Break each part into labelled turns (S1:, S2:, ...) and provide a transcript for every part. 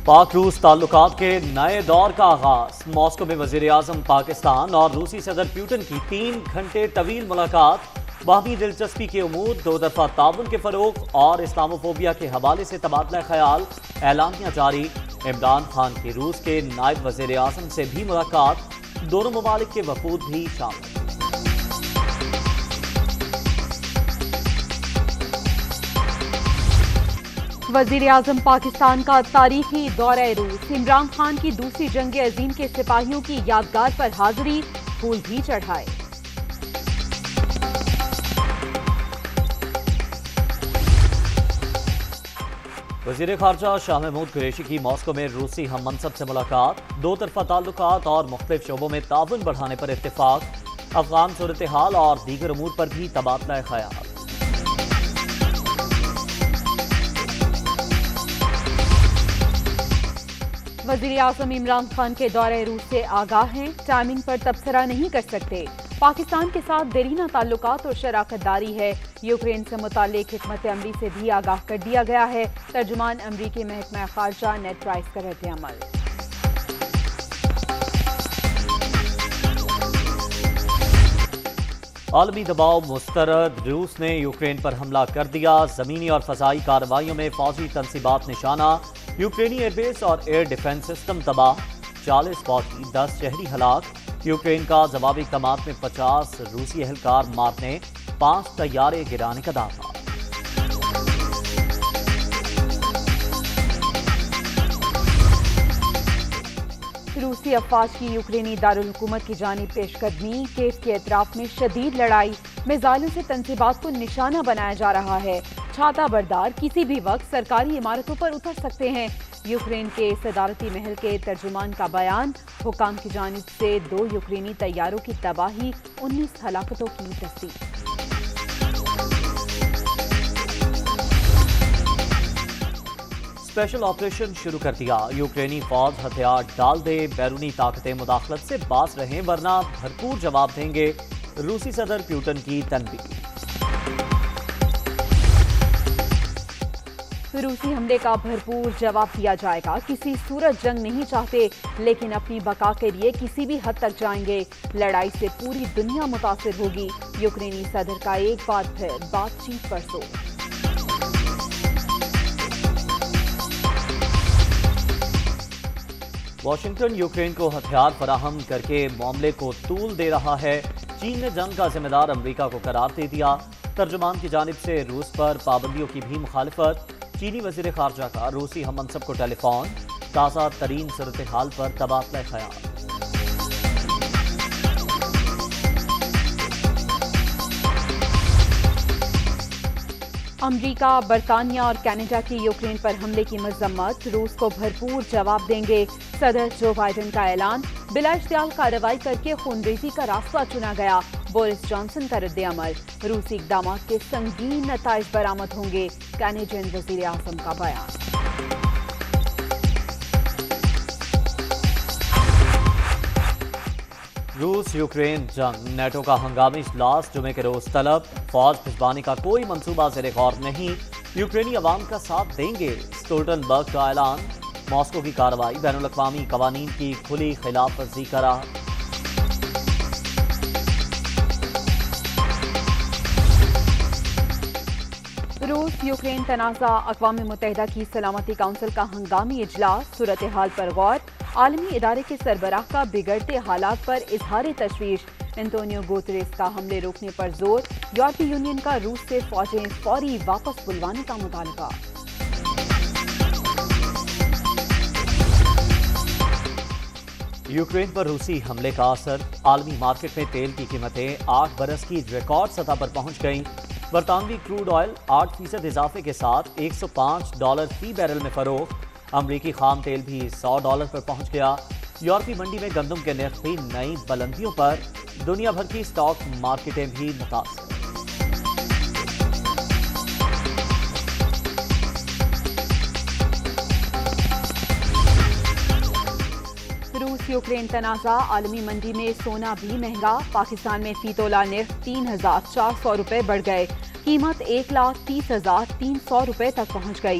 S1: پاک روس تعلقات کے نئے دور کا آغاز۔ ماسکو میں وزیر اعظم پاکستان اور روسی صدر پیوٹن کی 3 گھنٹے طویل ملاقات۔ باہمی دلچسپی کے امور، دو طرفہ تعاون کے فروغ اور اسلاموفوبیا کے حوالے سے تبادلہ خیال۔ اعلامیہ جاری۔ عمران خان کی روس کے نائب وزیر اعظم سے بھی ملاقات، دونوں ممالک کے وفود بھی شامل۔
S2: وزیر اعظم پاکستان کا تاریخی دورہ روس۔ عمران خان کی دوسری جنگ عظیم کے سپاہیوں کی یادگار پر حاضری، پھول بھی چڑھائے۔
S1: وزیر خارجہ شاہ محمود قریشی کی ماسکو میں روسی ہم منصب سے ملاقات، دو طرفہ تعلقات اور مختلف شعبوں میں تعاون بڑھانے پر اتفاق۔ افغان صورتحال اور دیگر امور پر بھی تبادلہ خیال۔
S2: وزیر اعظم عمران خان کے دورہ روس سے آگاہ ہیں، ٹائمنگ پر تبصرہ نہیں کر سکتے۔ پاکستان کے ساتھ دیرینہ تعلقات اور شراکت داری ہے۔ یوکرین سے متعلق حکمت عملی سے بھی آگاہ کر دیا گیا ہے۔ ترجمان امریکی محکمہ خارجہ نیڈ پرائس کا رد عمل۔
S1: عالمی دباؤ مسترد، روس نے یوکرین پر حملہ کر دیا۔ زمینی اور فضائی کارروائیوں میں فوجی تنصیبات نشانہ۔ یوکرینی ایئر بیس اور ایئر ڈیفنس سسٹم تباہ، 40 فوجی 10 شہری ہلاک۔ یوکرین کا جوابی اقدامات میں 50 روسی اہلکار مارنے، 5 طیارے گرانے کا دعویٰ۔
S2: روسی افواج کی یوکرینی دارالحکومت کی جانب پیش قدمی، کیف کے اطراف میں شدید لڑائی، میزائلوں سے تنصیبات کو نشانہ بنایا جا رہا ہے۔ چھاتا بردار کسی بھی وقت سرکاری عمارتوں پر اتر سکتے ہیں۔ یوکرین کے صدارتی محل کے ترجمان کا بیان، حکام کی جانب سے 2 یوکرینی طیاروں کی تباہی، 19 ہلاکتوں کی تصدیق۔
S1: اسپیشل آپریشن شروع کر دیا، یوکرینی فوج ہتھیار ڈال دے، بیرونی طاقتیں مداخلت سے باز رہیں ورنہ بھرپور جواب دیں گے، روسی صدر پیوٹن کی تنبیہ۔
S2: روسی حملے کا بھرپور جواب دیا جائے گا، کسی صورت جنگ نہیں چاہتے لیکن اپنی بقا کے لیے کسی بھی حد تک جائیں گے، لڑائی سے پوری دنیا متاثر ہوگی، یوکرینی صدر کا ایک بار پھر بات چیت پر زور۔
S1: واشنگٹن یوکرین کو ہتھیار فراہم کر کے معاملے کو طول دے رہا ہے، چین نے جنگ کا ذمہ دار امریکہ کو قرار دے دیا۔ ترجمان کی جانب سے روس پر پابندیوں کی بھی مخالفت، چینی وزیر خارجہ کا روسی ہم منصب کو ٹیلی فون، تازہ ترین صورتحال پر تبادلہ خیال۔
S2: امریکہ، برطانیہ اور کینیڈا کی یوکرین پر حملے کی مذمت، روس کو بھرپور جواب دیں گے، صدر جو بائیڈن کا اعلان، بلا اشتعال کارروائی کر کے خونریزی کا راستہ چنا گیا، بورس جانسن کا رد عمل، روسی اقدامات کے سنگین نتائج برآمد ہوں گے، کینیڈین وزیر اعظم کا بیان۔
S1: روس یوکرین جنگ، نیٹو کا ہنگامی اجلاس جمعے کے روز طلب، فوج بھجوانے کا کوئی منصوبہ زیر غور نہیں، یوکرینی عوام کا ساتھ دیں گے، اسٹولٹنبرگ کا اعلان، ماسکو کی کارروائی بین الاقوامی قوانین کی کھلی خلاف ورزی قرار۔
S2: روس یوکرین تنازع، اقوام متحدہ کی سلامتی کونسل کا ہنگامی اجلاس، صورتحال پر غور، عالمی ادارے کے سربراہ کا بگڑتے حالات پر اظہار تشویش، انتونیو گوتریس کا حملے روکنے پر زور، یورپی یونین کا روس سے فوجیں فوری واپس بلوانے کا مطالبہ۔
S1: یوکرین پر روسی حملے کا اثر، عالمی مارکیٹ میں تیل کی قیمتیں 8 برس کی ریکارڈ سطح پر پہنچ گئیں، برطانوی کروڈ آئل 8% اضافے کے ساتھ $105 فی بیرل میں فروخت، امریکی خام تیل بھی $100 پر پہنچ گیا، یورپی منڈی میں گندم کے نرخ بھی نئی بلندیوں پر، دنیا بھر کی سٹاک مارکیٹیں بھی متاثر۔
S2: روس یوکرین تنازع، عالمی منڈی میں سونا بھی مہنگا، پاکستان میں فی تولہ نرخ 3,400 روپے بڑھ گئے، قیمت 1,30,300 روپے تک پہنچ گئی،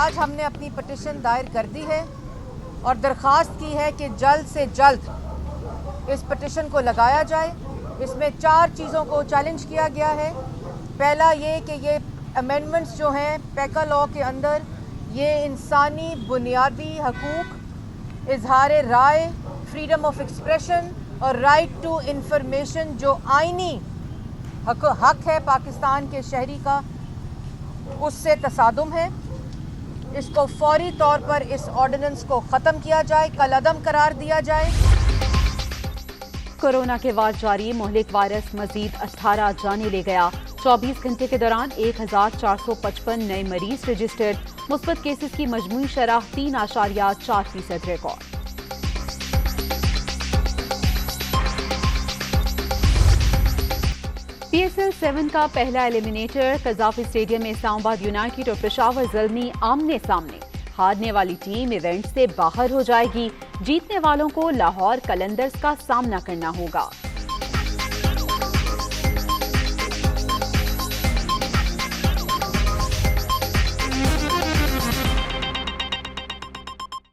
S3: آج ہم نے اپنی پٹیشن دائر کر دی ہے اور درخواست کی ہے کہ جلد سے جلد اس پٹیشن کو لگایا جائے. اس میں 4 چیزوں کو چیلنج کیا گیا ہے. پہلا یہ کہ یہ امینڈمنٹس جو ہیں پیکا لاء کے اندر یہ انسانی بنیادی حقوق, اظہار رائے, فریڈم آف ایکسپریشن اور رائٹ ٹو انفارمیشن جو آئینی حق ہے پاکستان کے شہری کا, اس سے تصادم ہے. اس کو فوری طور پر اس آرڈیننس کو ختم کیا جائے, کالعدم قرار دیا جائے.
S2: کورونا کے بعد جاری مہلک وائرس مزید 18 جانے لے گیا. 24 گھنٹے کے دوران 1455 نئے مریض رجسٹرڈ. مثبت کیسز کی مجموعی شرح 3.4% ریکارڈ. PSL 7 کا پہلا ایلیمینیٹر قذافی اسٹیڈیم میں اسلام آباد یونائیٹڈ اور پشاور زلمی آمنے سامنے. ہارنے والی ٹیم ایونٹ سے باہر ہو جائے گی. جیتنے والوں کو لاہور قلندرز کا سامنا کرنا ہوگا.